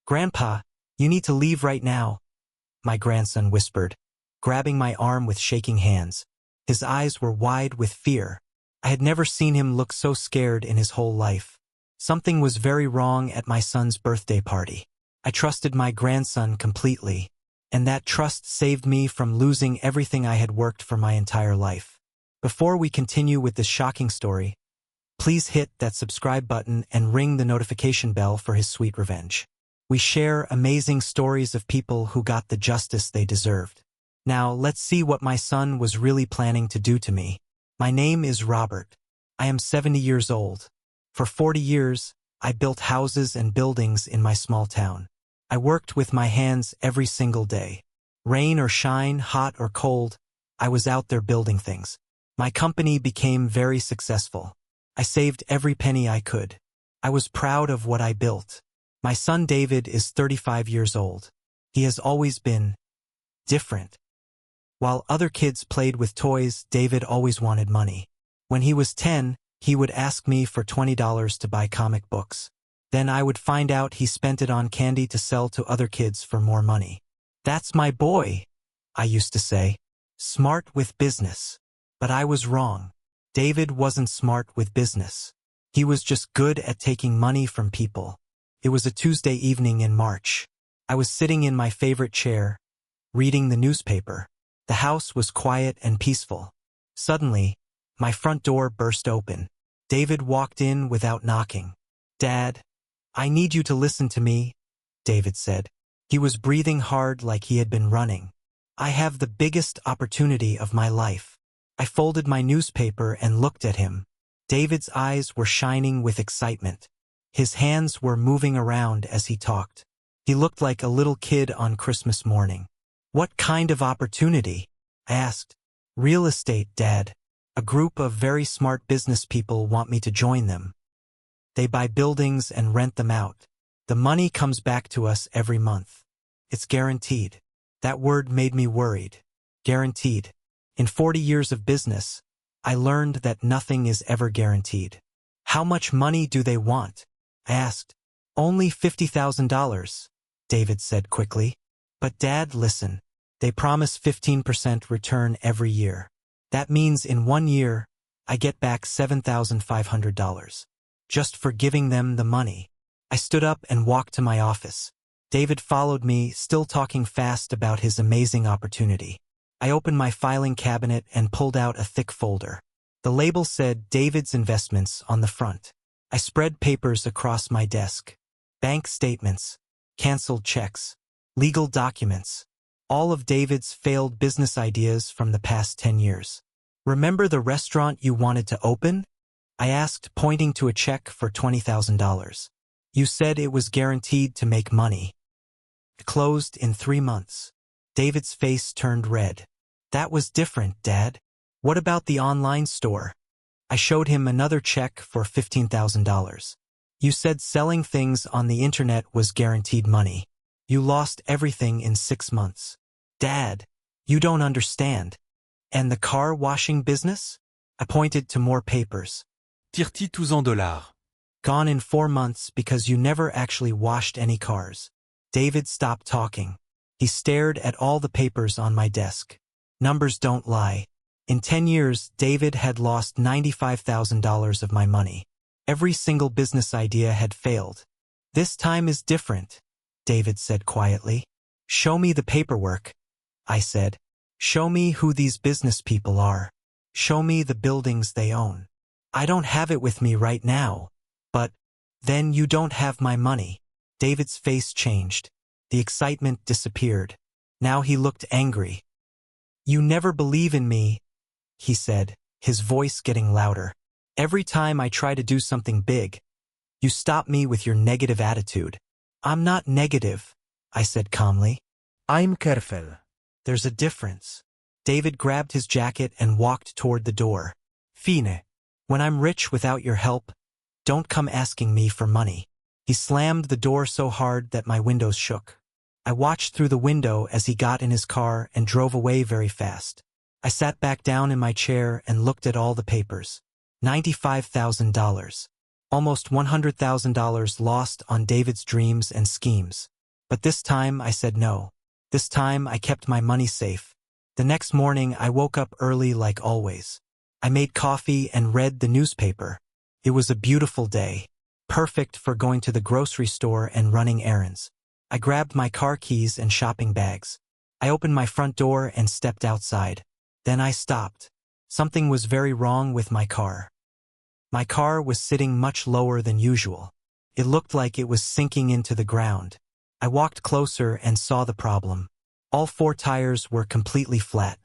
"Grandpa, you need to leave right now," my grandson whispered, grabbing my arm with shaking hands. His eyes were wide with fear. I had never seen him look so scared in his whole life. Something was very wrong at my son's birthday party. I trusted my grandson completely, and that trust saved me from losing everything I had worked for my entire life. Before we continue with this shocking story, please hit that subscribe button and ring the notification bell for his sweet revenge. We share amazing stories of people who got the justice they deserved. Now, let's see what my son was really planning to do to me. My name is Robert. I am 70 years old. For 40 years, I built houses and buildings in my small town. I worked with my hands every single day. Rain or shine, hot or cold, I was out there building things. My company became very successful. I saved every penny I could. I was proud of what I built. My son David is 35 years old. He has always been different. While other kids played with toys, David always wanted money. When he was 10, he would ask me for $20 to buy comic books. Then I would find out he spent it on candy to sell to other kids for more money. "That's my boy," I used to say. "Smart with business." But I was wrong. David wasn't smart with business. He was just good at taking money from people. It was a Tuesday evening in March. I was sitting in my favorite chair, reading the newspaper. The house was quiet and peaceful. Suddenly, my front door burst open. David walked in without knocking. "Dad, I need you to listen to me," David said. He was breathing hard like he had been running. "I have the biggest opportunity of my life." I folded my newspaper and looked at him. David's eyes were shining with excitement. His hands were moving around as he talked. He looked like a little kid on Christmas morning. "What kind of opportunity?" I asked. "Real estate, Dad. A group of very smart business people want me to join them. They buy buildings and rent them out. The money comes back to us every month. It's guaranteed." That word made me worried. Guaranteed. In 40 years of business, I learned that nothing is ever guaranteed. "How much money do they want?" I asked. "Only $50,000, David said quickly. "But Dad, listen. They promise 15% return every year. That means in 1 year, I get back $7,500. Just for giving them the money." I stood up and walked to my office. David followed me, still talking fast about his amazing opportunity. I opened my filing cabinet and pulled out a thick folder. The label said David's Investments on the front. I spread papers across my desk. Bank statements, canceled checks, legal documents, all of David's failed business ideas from the past 10 years. "Remember the restaurant you wanted to open?" I asked, pointing to a check for $20,000. "You said it was guaranteed to make money. It closed in 3 months. David's face turned red. "That was different, Dad. What about the online store?" I showed him another check for $15,000. "You said selling things on the internet was guaranteed money. You lost everything in 6 months. Dad, you don't understand." "And the car washing business?" I pointed to more papers. Tire-t-il tous en dollars? "Gone in 4 months because you never actually washed any cars." David stopped talking. He stared at all the papers on my desk. Numbers don't lie. In 10 years, David had lost $95,000 of my money. Every single business idea had failed. "This time is different," David said quietly. "Show me the paperwork," I said. "Show me who these business people are. Show me the buildings they own." "I don't have it with me right now." "But then you don't have my money." David's face changed. The excitement disappeared. Now he looked angry. "You never believe in me," he said, his voice getting louder. "Every time I try to do something big, you stop me with your negative attitude." "I'm not negative," I said calmly. I'm careful. "There's a difference." David grabbed his jacket and walked toward the door. "Fine. When I'm rich without your help, don't come asking me for money." He slammed the door so hard that my windows shook. I watched through the window as he got in his car and drove away very fast. I sat back down in my chair and looked at all the papers. $95,000. Almost $100,000 lost on David's dreams and schemes. But this time I said no. This time I kept my money safe. The next morning I woke up early like always. I made coffee and read the newspaper. It was a beautiful day, perfect for going to the grocery store and running errands. I grabbed my car keys and shopping bags. I opened my front door and stepped outside. Then I stopped. Something was very wrong with my car. My car was sitting much lower than usual. It looked like it was sinking into the ground. I walked closer and saw the problem. All 4 tires were completely flat.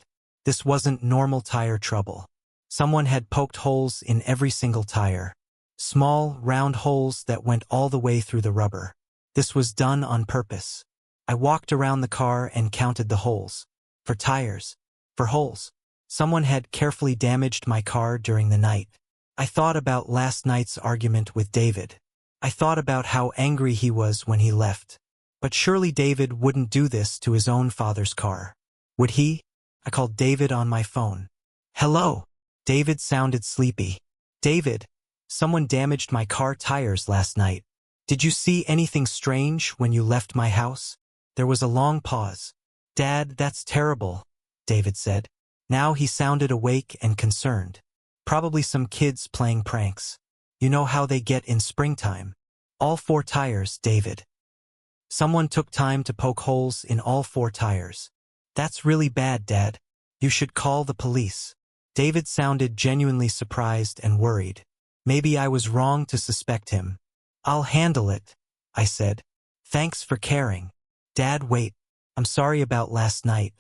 This wasn't normal tire trouble. Someone had poked holes in every single tire. Small, round holes that went all the way through the rubber. This was done on purpose. I walked around the car and counted the holes. For tires. For holes. Someone had carefully damaged my car during the night. I thought about last night's argument with David. I thought about how angry he was when he left. But surely David wouldn't do this to his own father's car. Would he? I called David on my phone. Hello. David sounded sleepy. David, someone damaged my car tires last night. Did you see anything strange when you left my house? There was a long pause. Dad, that's terrible, David said. Now he sounded awake and concerned. Probably some kids playing pranks. You know how they get in springtime. All 4 tires, David. Someone took time to poke holes in all 4 tires. That's really bad, Dad. You should call the police. David sounded genuinely surprised and worried. Maybe I was wrong to suspect him. I'll handle it, I said. Thanks for caring. Dad, wait. I'm sorry about last night.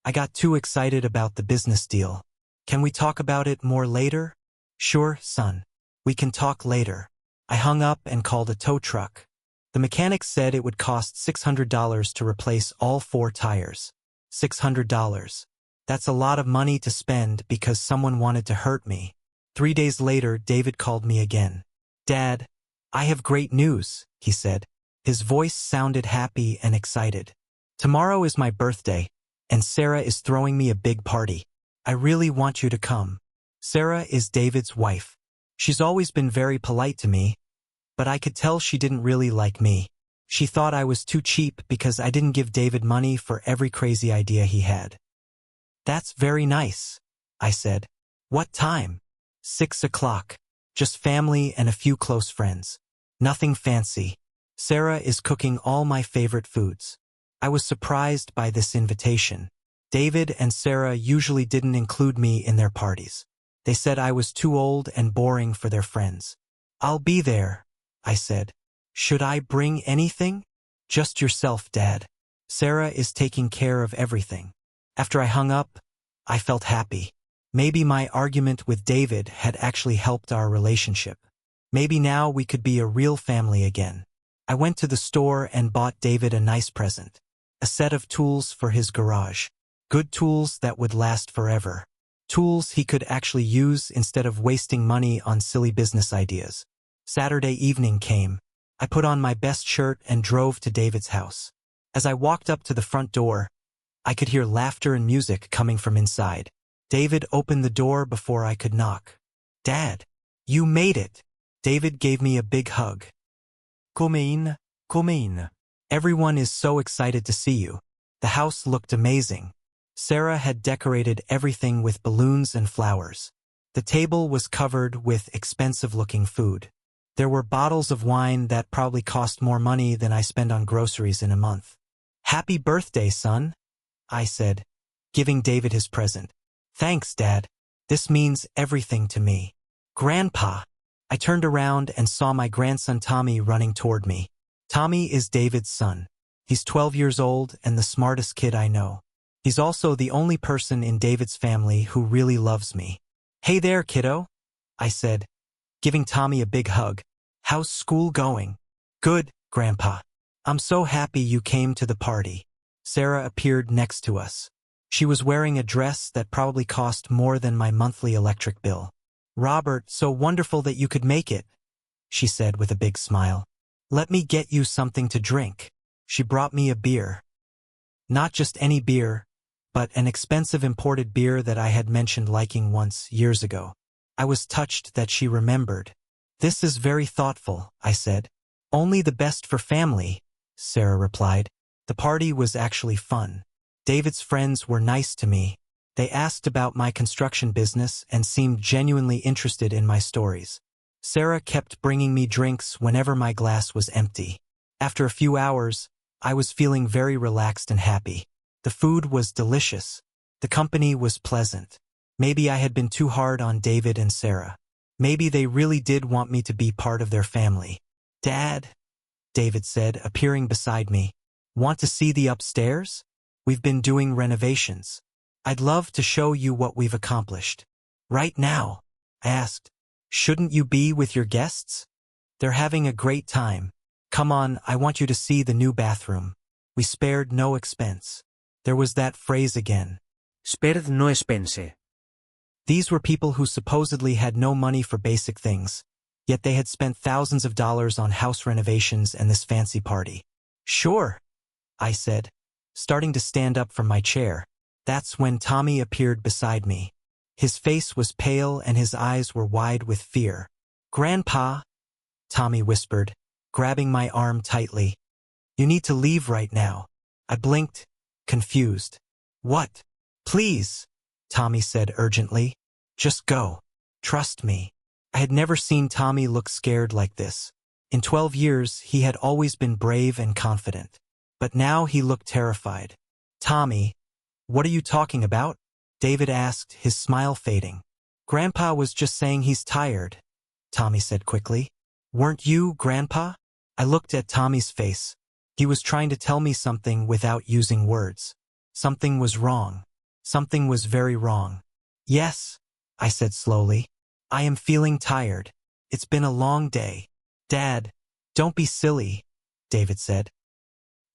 I got too excited about the business deal. Can we talk about it more later? Sure, son. We can talk later. I hung up and called a tow truck. The mechanic said it would cost $600 to replace all 4 tires. $600. That's a lot of money to spend because someone wanted to hurt me. 3 days later, David called me again. Dad, I have great news, he said. His voice sounded happy and excited. Tomorrow is my birthday, and Sarah is throwing me a big party. I really want you to come. Sarah is David's wife. She's always been very polite to me, but I could tell she didn't really like me. She thought I was too cheap because I didn't give David money for every crazy idea he had. That's very nice, I said. What time? 6 o'clock. Just family and a few close friends. Nothing fancy. Sarah is cooking all my favorite foods. I was surprised by this invitation. David and Sarah usually didn't include me in their parties. They said I was too old and boring for their friends. I'll be there, I said. Should I bring anything? Just yourself, Dad. Sarah is taking care of everything. After I hung up, I felt happy. Maybe my argument with David had actually helped our relationship. Maybe now we could be a real family again. I went to the store and bought David a nice present. A set of tools for his garage. Good tools that would last forever. Tools he could actually use instead of wasting money on silly business ideas. Saturday evening came. I put on my best shirt and drove to David's house. As I walked up to the front door, I could hear laughter and music coming from inside. David opened the door before I could knock. Dad, you made it. David gave me a big hug. Come in, come in. Everyone is so excited to see you. The house looked amazing. Sarah had decorated everything with balloons and flowers. The table was covered with expensive-looking food. There were bottles of wine that probably cost more money than I spend on groceries in a month. Happy birthday, son, I said, giving David his present. Thanks, Dad. This means everything to me. Grandpa. I turned around and saw my grandson Tommy running toward me. Tommy is David's son. He's 12 years old and the smartest kid I know. He's also the only person in David's family who really loves me. Hey there, kiddo, I said, giving Tommy a big hug. How's school going? Good, Grandpa. I'm so happy you came to the party. Sarah appeared next to us. She was wearing a dress that probably cost more than my monthly electric bill. Robert, so wonderful that you could make it, she said with a big smile. Let me get you something to drink. She brought me a beer. Not just any beer, but an expensive imported beer that I had mentioned liking once years ago. I was touched that she remembered. This is very thoughtful, I said. Only the best for family, Sarah replied. The party was actually fun. David's friends were nice to me. They asked about my construction business and seemed genuinely interested in my stories. Sarah kept bringing me drinks whenever my glass was empty. After a few hours, I was feeling very relaxed and happy. The food was delicious. The company was pleasant. Maybe I had been too hard on David and Sarah. Maybe they really did want me to be part of their family. Dad, David said, appearing beside me. Want to see the upstairs? We've been doing renovations. I'd love to show you what we've accomplished. Right now? I asked. Shouldn't you be with your guests? They're having a great time. Come on, I want you to see the new bathroom. We spared no expense. There was that phrase again. Spared no expense. These were people who supposedly had no money for basic things, yet they had spent thousands of dollars on house renovations and this fancy party. Sure, I said, starting to stand up from my chair. That's when Tommy appeared beside me. His face was pale and his eyes were wide with fear. Grandpa, Tommy whispered, grabbing my arm tightly. You need to leave right now. I blinked, confused. What? Please, Tommy said urgently. Just go. Trust me. I had never seen Tommy look scared like this. In 12 years, he had always been brave and confident. But now he looked terrified. Tommy, what are you talking about? David asked, his smile fading. Grandpa was just saying he's tired, Tommy said quickly. Weren't you, Grandpa? I looked at Tommy's face. He was trying to tell me something without using words. Something was wrong. Something was very wrong. Yes, I said slowly. I am feeling tired. It's been a long day. Dad, don't be silly, David said.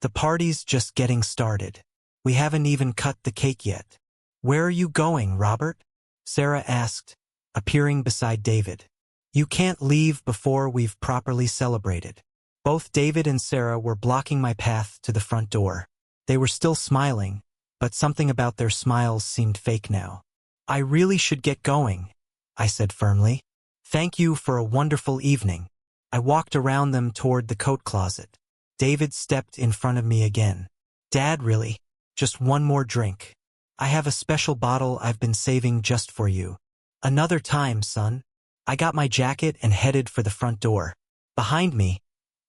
The party's just getting started. We haven't even cut the cake yet. Where are you going, Robert? Sarah asked, appearing beside David. You can't leave before we've properly celebrated. Both David and Sarah were blocking my path to the front door. They were still smiling, but something about their smiles seemed fake now. I really should get going, I said firmly. Thank you for a wonderful evening. I walked around them toward the coat closet. David stepped in front of me again. Dad, really? Just one more drink. I have a special bottle I've been saving just for you. Another time, son. I got my jacket and headed for the front door. Behind me,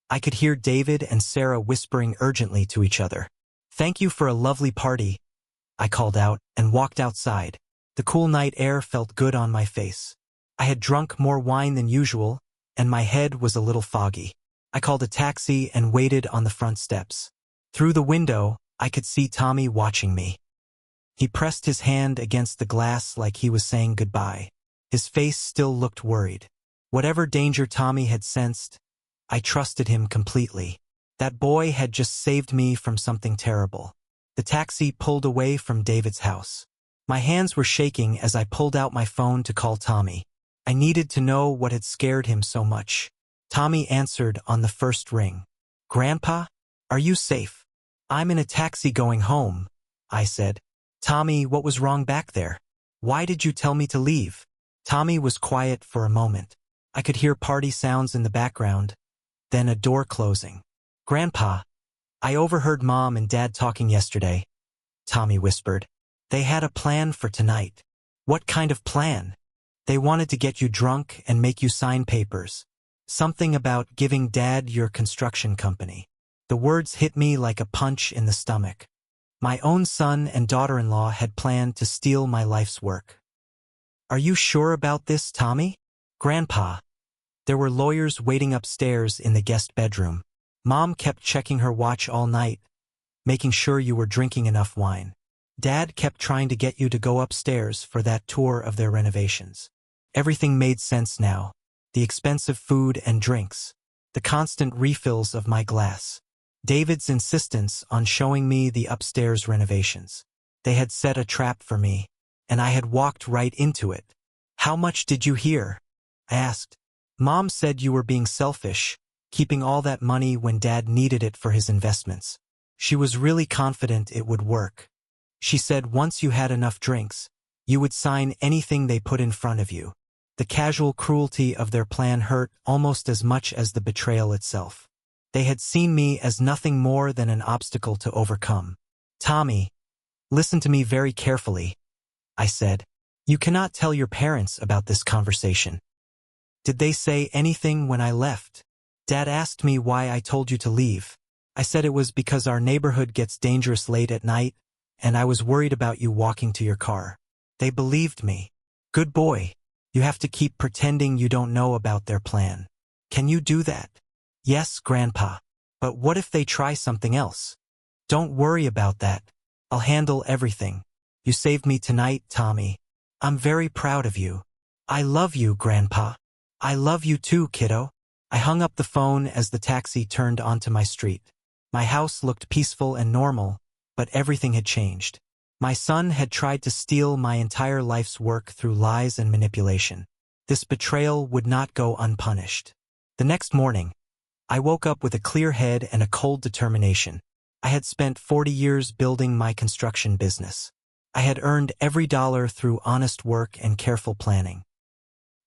I could hear David and Sarah whispering urgently to each other. Thank you for a lovely party, I called out and walked outside. The cool night air felt good on my face. I had drunk more wine than usual, and my head was a little foggy. I called a taxi and waited on the front steps. Through the window, I could see Tommy watching me. He pressed his hand against the glass like he was saying goodbye. His face still looked worried. Whatever danger Tommy had sensed, I trusted him completely. That boy had just saved me from something terrible. The taxi pulled away from David's house. My hands were shaking as I pulled out my phone to call Tommy. I needed to know what had scared him so much. Tommy answered on the first ring. Grandpa, are you safe? I'm in a taxi going home, I said. Tommy, what was wrong back there? Why did you tell me to leave? Tommy was quiet for a moment. I could hear party sounds in the background, then a door closing. Grandpa, I overheard Mom and Dad talking yesterday, Tommy whispered. They had a plan for tonight. What kind of plan? They wanted to get you drunk and make you sign papers. Something about giving Dad your construction company. The words hit me like a punch in the stomach. My own son and daughter-in-law had planned to steal my life's work. Are you sure about this, Tommy? Grandpa. There were lawyers waiting upstairs in the guest bedroom. Mom kept checking her watch all night, making sure you were drinking enough wine. Dad kept trying to get you to go upstairs for that tour of their renovations. Everything made sense now. The expensive food and drinks. The constant refills of my glass. David's insistence on showing me the upstairs renovations. They had set a trap for me, and I had walked right into it. How much did you hear? I asked. Mom said you were being selfish, keeping all that money when Dad needed it for his investments. She was really confident it would work. She said once you had enough drinks, you would sign anything they put in front of you. The casual cruelty of their plan hurt almost as much as the betrayal itself. They had seen me as nothing more than an obstacle to overcome. Tommy, listen to me very carefully, I said. You cannot tell your parents about this conversation. Did they say anything when I left? Dad asked me why I told you to leave. I said it was because our neighborhood gets dangerous late at night, and I was worried about you walking to your car. They believed me. Good boy. You have to keep pretending you don't know about their plan. Can you do that? Yes, Grandpa. But what if they try something else? Don't worry about that. I'll handle everything. You saved me tonight, Tommy. I'm very proud of you. I love you, Grandpa. I love you too, kiddo. I hung up the phone as the taxi turned onto my street. My house looked peaceful and normal, but everything had changed. My son had tried to steal my entire life's work through lies and manipulation. This betrayal would not go unpunished. The next morning, I woke up with a clear head and a cold determination. I had spent 40 years building my construction business. I had earned every dollar through honest work and careful planning.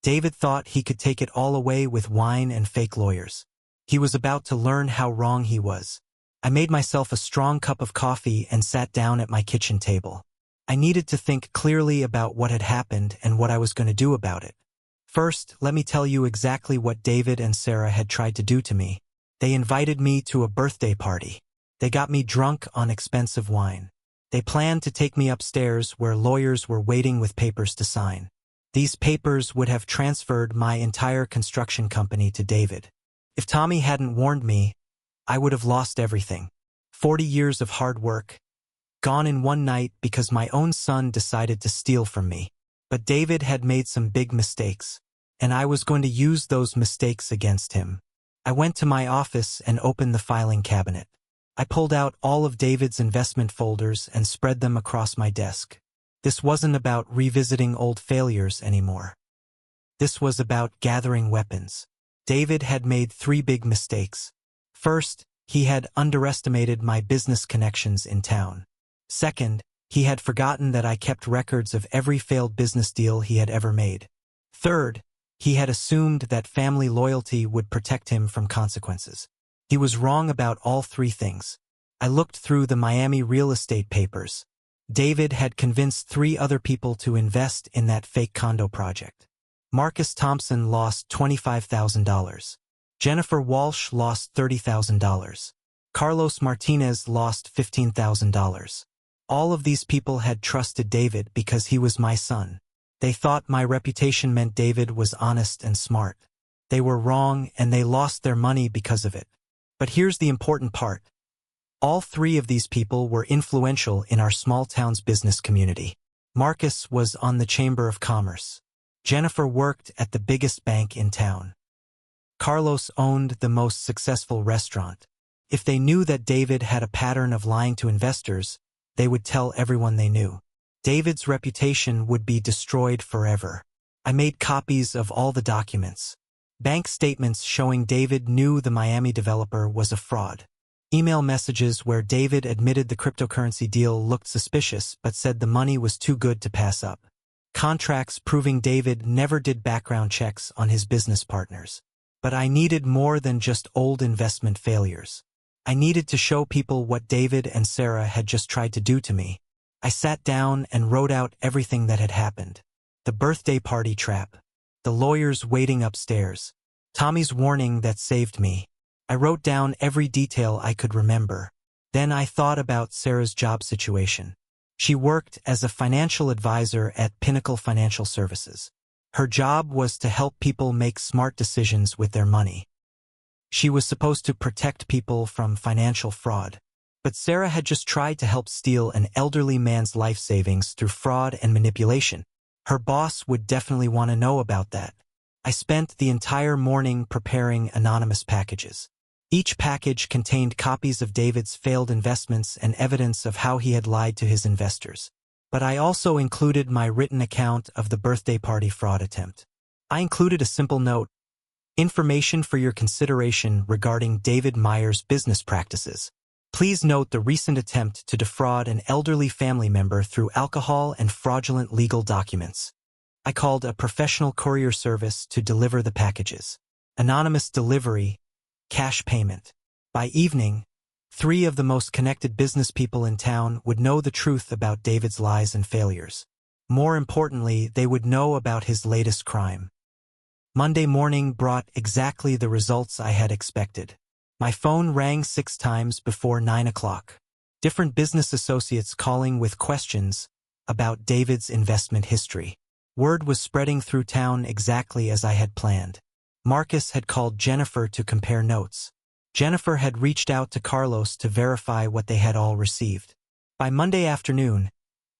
David thought he could take it all away with wine and fake lawyers. He was about to learn how wrong he was. I made myself a strong cup of coffee and sat down at my kitchen table. I needed to think clearly about what had happened and what I was going to do about it. First, let me tell you exactly what David and Sarah had tried to do to me. They invited me to a birthday party. They got me drunk on expensive wine. They planned to take me upstairs where lawyers were waiting with papers to sign. These papers would have transferred my entire construction company to David. If Tommy hadn't warned me, I would have lost everything. 40 years of hard work, gone in one night because my own son decided to steal from me. But David had made some big mistakes, and I was going to use those mistakes against him. I went to my office and opened the filing cabinet. I pulled out all of David's investment folders and spread them across my desk. This wasn't about revisiting old failures anymore. This was about gathering weapons. David had made 3 big mistakes. First, he had underestimated my business connections in town. Second, he had forgotten that I kept records of every failed business deal he had ever made. Third, he had assumed that family loyalty would protect him from consequences. He was wrong about all 3 things. I looked through the Miami real estate papers. David had convinced 3 other people to invest in that fake condo project. Marcus Thompson lost $25,000. Jennifer Walsh lost $30,000. Carlos Martinez lost $15,000. All of these people had trusted David because he was my son. They thought my reputation meant David was honest and smart. They were wrong and they lost their money because of it. But here's the important part. All 3 of these people were influential in our small town's business community. Marcus was on the Chamber of Commerce. Jennifer worked at the biggest bank in town. Carlos owned the most successful restaurant. If they knew that David had a pattern of lying to investors, they would tell everyone they knew. David's reputation would be destroyed forever. I made copies of all the documents. Bank statements showing David knew the Miami developer was a fraud. Email messages where David admitted the cryptocurrency deal looked suspicious but said the money was too good to pass up. Contracts proving David never did background checks on his business partners. But I needed more than just old investment failures. I needed to show people what David and Sarah had just tried to do to me. I sat down and wrote out everything that had happened. The birthday party trap. The lawyers waiting upstairs. Tommy's warning that saved me. I wrote down every detail I could remember. Then I thought about Sarah's job situation. She worked as a financial advisor at Pinnacle Financial Services. Her job was to help people make smart decisions with their money. She was supposed to protect people from financial fraud. But Sarah had just tried to help steal an elderly man's life savings through fraud and manipulation. Her boss would definitely want to know about that. I spent the entire morning preparing anonymous packages. Each package contained copies of David's failed investments and evidence of how he had lied to his investors. But I also included my written account of the birthday party fraud attempt. I included a simple note: information for your consideration regarding David Meyer's business practices. Please note the recent attempt to defraud an elderly family member through alcohol and fraudulent legal documents. I called a professional courier service to deliver the packages. Anonymous delivery, cash payment. By evening, 3 of the most connected business people in town would know the truth about David's lies and failures. More importantly, they would know about his latest crime. Monday morning brought exactly the results I had expected. My phone rang 6 times before 9 o'clock. Different business associates calling with questions about David's investment history. Word was spreading through town exactly as I had planned. Marcus had called Jennifer to compare notes. Jennifer had reached out to Carlos to verify what they had all received. By Monday afternoon,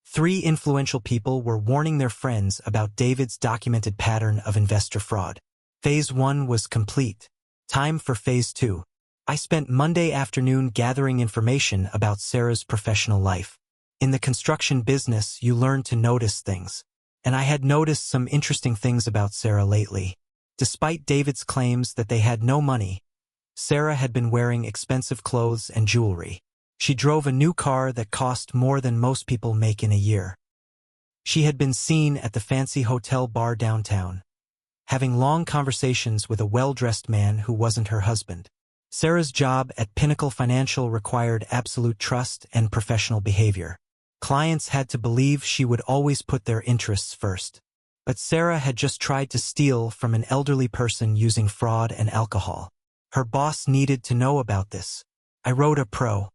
3 influential people were warning their friends about David's documented pattern of investor fraud. Phase 1 was complete. Time for Phase 2. I spent Monday afternoon gathering information about Sarah's professional life. In the construction business, you learn to notice things. And I had noticed some interesting things about Sarah lately. Despite David's claims that they had no money, Sarah had been wearing expensive clothes and jewelry. She drove a new car that cost more than most people make in a year. She had been seen at the fancy hotel bar downtown, having long conversations with a well-dressed man who wasn't her husband. Sarah's job at Pinnacle Financial required absolute trust and professional behavior. Clients had to believe she would always put their interests first. But Sarah had just tried to steal from an elderly person using fraud and alcohol. Her boss needed to know about this. I wrote a pro.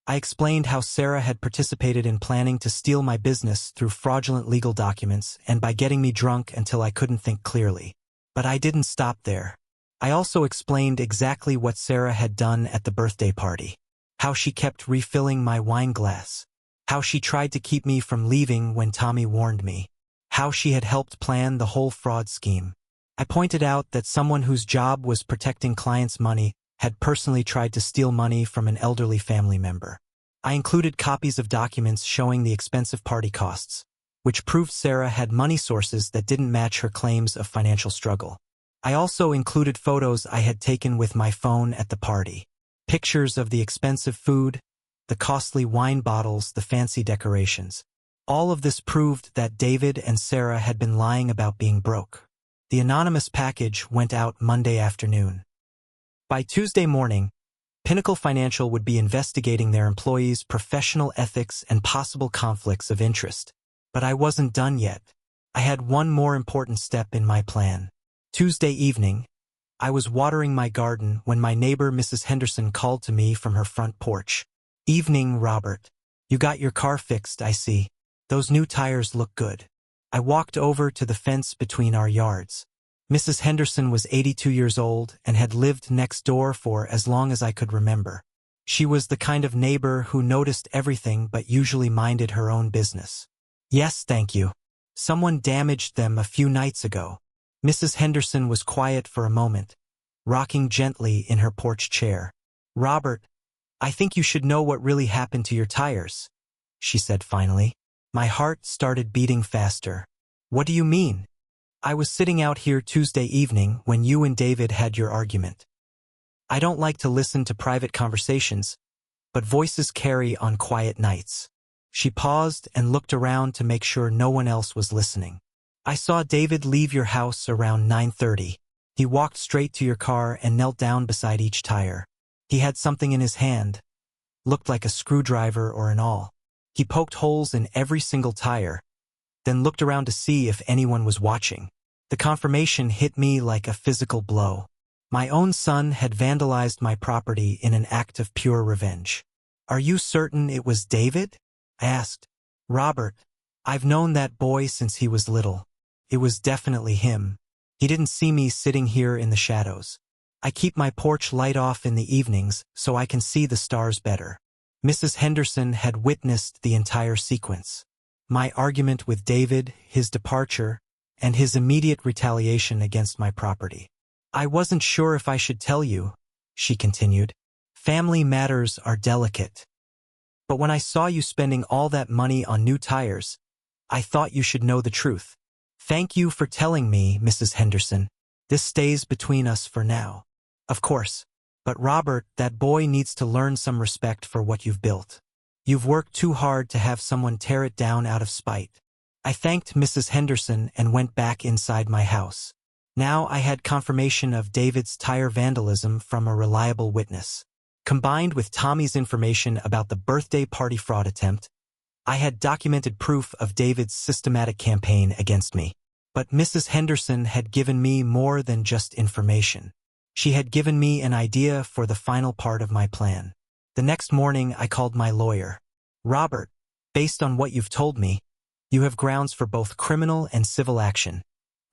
I explained how Sarah had participated in planning to steal my business through fraudulent legal documents and by getting me drunk until I couldn't think clearly. But I didn't stop there. I also explained exactly what Sarah had done at the birthday party. How she kept refilling my wine glass. How she tried to keep me from leaving when Tommy warned me. How she had helped plan the whole fraud scheme. I pointed out that someone whose job was protecting clients' money had personally tried to steal money from an elderly family member. I included copies of documents showing the expensive party costs, which proved Sarah had money sources that didn't match her claims of financial struggle. I also included photos I had taken with my phone at the party. Pictures of the expensive food, the costly wine bottles, the fancy decorations. All of this proved that David and Sarah had been lying about being broke. The anonymous package went out Monday afternoon. By Tuesday morning, Pinnacle Financial would be investigating their employees' professional ethics and possible conflicts of interest. But I wasn't done yet. I had one more important step in my plan. Tuesday evening, I was watering my garden when my neighbor Mrs. Henderson called to me from her front porch. "Evening, Robert. You got your car fixed, I see. Those new tires look good." I walked over to the fence between our yards. Mrs. Henderson was 82 years old and had lived next door for as long as I could remember. She was the kind of neighbor who noticed everything but usually minded her own business. "Yes, thank you. Someone damaged them a few nights ago." Mrs. Henderson was quiet for a moment, rocking gently in her porch chair. "Robert, I think you should know what really happened to your tires," she said finally. My heart started beating faster. "What do you mean?" "I was sitting out here Tuesday evening when you and David had your argument. I don't like to listen to private conversations, but voices carry on quiet nights." She paused and looked around to make sure no one else was listening. "I saw David leave your house around 9:30. He walked straight to your car and knelt down beside each tire. He had something in his hand. Looked like a screwdriver or an awl. He poked holes in every single tire, then looked around to see if anyone was watching. The confirmation hit me like a physical blow. My own son had vandalized my property in an act of pure revenge. "Are you certain it was David?" I asked. "Robert, I've known that boy since he was little. It was definitely him. He didn't see me sitting here in the shadows. I keep my porch light off in the evenings so I can see the stars better." Mrs. Henderson had witnessed the entire sequence. My argument with David, his departure, and his immediate retaliation against my property. "I wasn't sure if I should tell you," she continued. "Family matters are delicate. But when I saw you spending all that money on new tires, I thought you should know the truth. Thank you for telling me, Mrs. Henderson. This stays between us for now. Of course. But Robert, that boy needs to learn some respect for what you've built. You've worked too hard to have someone tear it down out of spite." I thanked Mrs. Henderson and went back inside my house. Now I had confirmation of David's tire vandalism from a reliable witness. Combined with Tommy's information about the birthday party fraud attempt, I had documented proof of David's systematic campaign against me. But Mrs. Henderson had given me more than just information. She had given me an idea for the final part of my plan. The next morning, I called my lawyer. "Robert, based on what you've told me, you have grounds for both criminal and civil action,"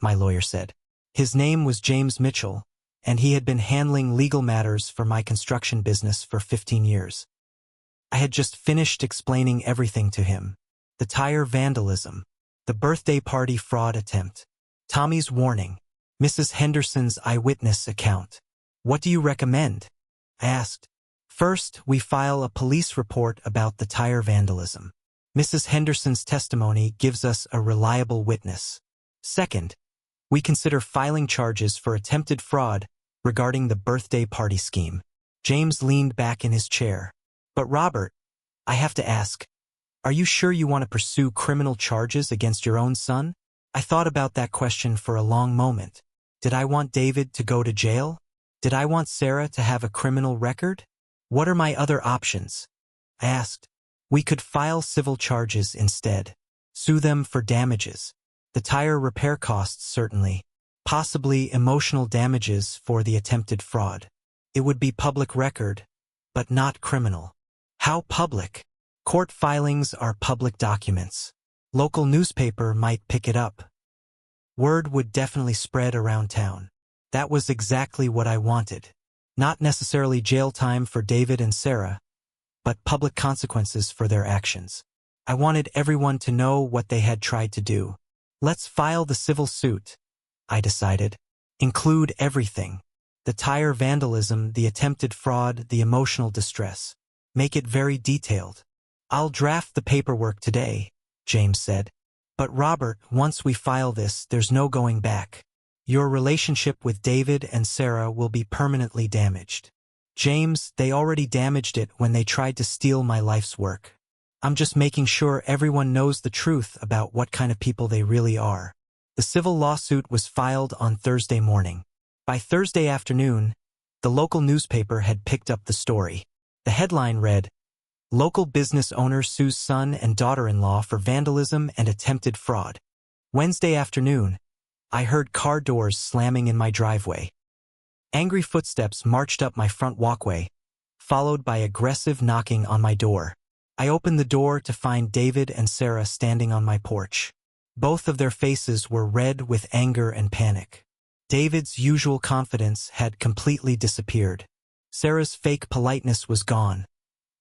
my lawyer said. His name was James Mitchell, and he had been handling legal matters for my construction business for 15 years. I had just finished explaining everything to him. The tire vandalism, the birthday party fraud attempt, Tommy's warning, Mrs. Henderson's eyewitness account. "What do you recommend?" I asked. "First, we file a police report about the tire vandalism. Mrs. Henderson's testimony gives us a reliable witness. Second, we consider filing charges for attempted fraud regarding the birthday party scheme." James leaned back in his chair. "But Robert, I have to ask, are you sure you want to pursue criminal charges against your own son?" I thought about that question for a long moment. Did I want David to go to jail? Did I want Sarah to have a criminal record? What are my other options? I asked. "We could file civil charges instead. Sue them for damages. The tire repair costs certainly. Possibly emotional damages for the attempted fraud. It would be public record, but not criminal." "How public?" "Court filings are public documents. Local newspaper might pick it up. Word would definitely spread around town." That was exactly what I wanted. Not necessarily jail time for David and Sarah, but public consequences for their actions. I wanted everyone to know what they had tried to do. "Let's file the civil suit," I decided. "Include everything. The tire vandalism, the attempted fraud, the emotional distress. Make it very detailed." "I'll draft the paperwork today," James said. "But Robert, once we file this, there's no going back. Your relationship with David and Sarah will be permanently damaged." "James, they already damaged it when they tried to steal my life's work. I'm just making sure everyone knows the truth about what kind of people they really are." The civil lawsuit was filed on Thursday morning. By Thursday afternoon, the local newspaper had picked up the story. The headline read, "Local business owner sues son and daughter-in-law for vandalism and attempted fraud." Wednesday afternoon, I heard car doors slamming in my driveway. Angry footsteps marched up my front walkway, followed by aggressive knocking on my door. I opened the door to find David and Sarah standing on my porch. Both of their faces were red with anger and panic. David's usual confidence had completely disappeared. Sarah's fake politeness was gone,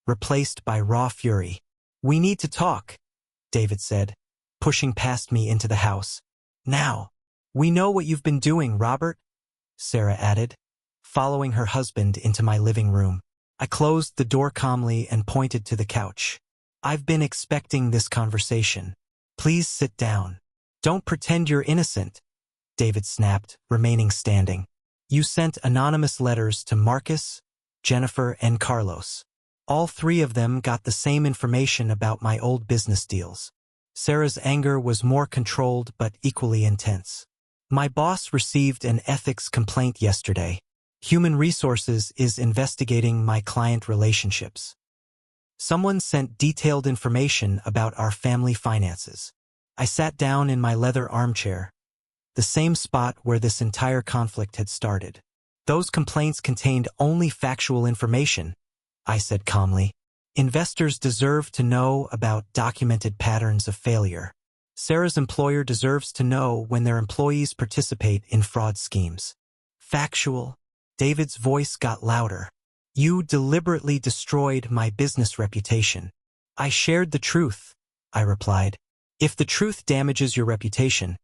replaced by raw fury. "We need to talk," David said, pushing past me into the house. "Now." "We know what you've been doing, Robert," Sarah added, following her husband into my living room. I closed the door calmly and pointed to the couch. "I've been expecting this conversation. Please sit down." "Don't pretend you're innocent," David snapped, remaining standing. "You sent anonymous letters to Marcus, Jennifer, and Carlos. All three of them got the same information about my old business deals." Sarah's anger was more controlled but equally intense. "My boss received an ethics complaint yesterday. Human Resources is investigating my client relationships. Someone sent detailed information about our family finances." I sat down in my leather armchair, the same spot where this entire conflict had started. "Those complaints contained only factual information," I said calmly. "Investors deserve to know about documented patterns of failure. Sarah's employer deserves to know when their employees participate in fraud schemes." "Factual?" David's voice got louder. "You deliberately destroyed my business reputation." "I shared the truth," I replied. "If the truth damages your reputation,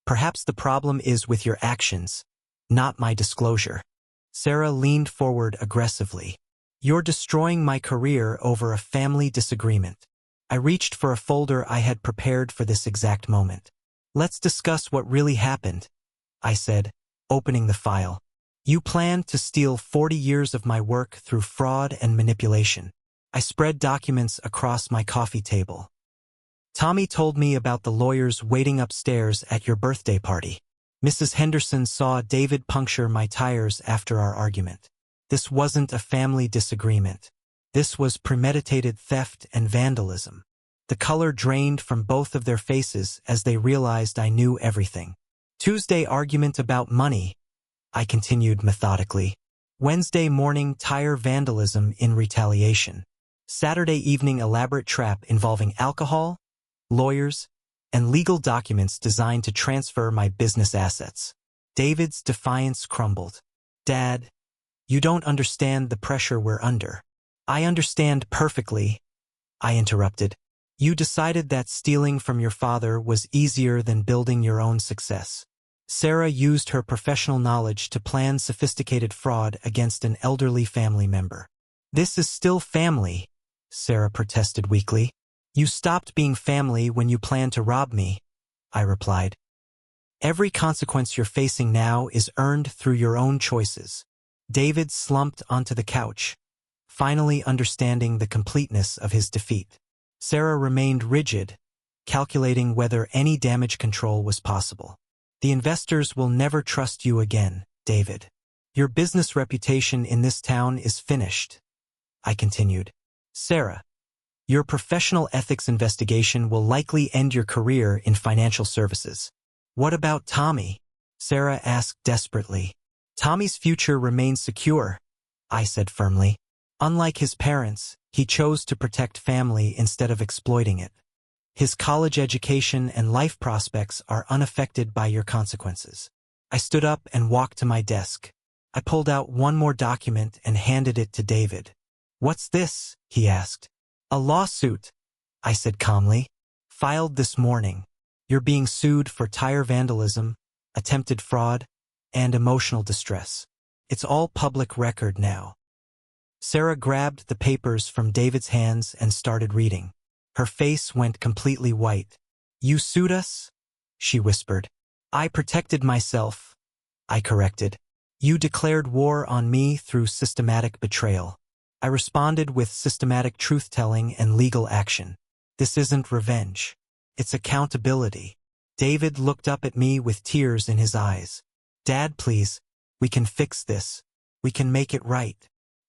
perhaps the problem is with your actions, not my disclosure." Sarah leaned forward aggressively. "You're destroying my career over a family disagreement." I reached for a folder I had prepared for this exact moment. "Let's discuss what really happened," I said, opening the file. "You planned to steal 40 years of my work through fraud and manipulation." I spread documents across my coffee table. "Tommy told me about the lawyers waiting upstairs at your birthday party. Mrs. Henderson saw David puncture my tires after our argument. This wasn't a family disagreement. This was premeditated theft and vandalism. The color drained from both of their faces as they realized I knew everything. Tuesday argument about money, I continued methodically. Wednesday morning tire vandalism in retaliation. Saturday evening elaborate trap involving alcohol, lawyers, and legal documents designed to transfer my business assets. David's defiance crumbled. Dad, you don't understand the pressure we're under. I understand perfectly, I interrupted. You decided that stealing from your father was easier than building your own success. Sarah used her professional knowledge to plan sophisticated fraud against an elderly family member. This is still family, Sarah protested weakly. You stopped being family when you planned to rob me, I replied. Every consequence you're facing now is earned through your own choices. David slumped onto the couch, finally understanding the completeness of his defeat. Sarah remained rigid, calculating whether any damage control was possible. The investors will never trust you again, David. Your business reputation in this town is finished, I continued. Sarah, your professional ethics investigation will likely end your career in financial services. What about Tommy? Sarah asked desperately. Tommy's future remains secure, I said firmly. Unlike his parents, he chose to protect family instead of exploiting it. His college education and life prospects are unaffected by your consequences. I stood up and walked to my desk. I pulled out one more document and handed it to David. What's this? He asked. A lawsuit, I said calmly. Filed this morning. You're being sued for tire vandalism, attempted fraud, and emotional distress. It's all public record now. Sarah grabbed the papers from David's hands and started reading. Her face went completely white. You sued us? She whispered. I protected myself, I corrected. You declared war on me through systematic betrayal. I responded with systematic truth-telling and legal action. This isn't revenge. It's accountability. David looked up at me with tears in his eyes. Dad, please, we can fix this. We can make it right.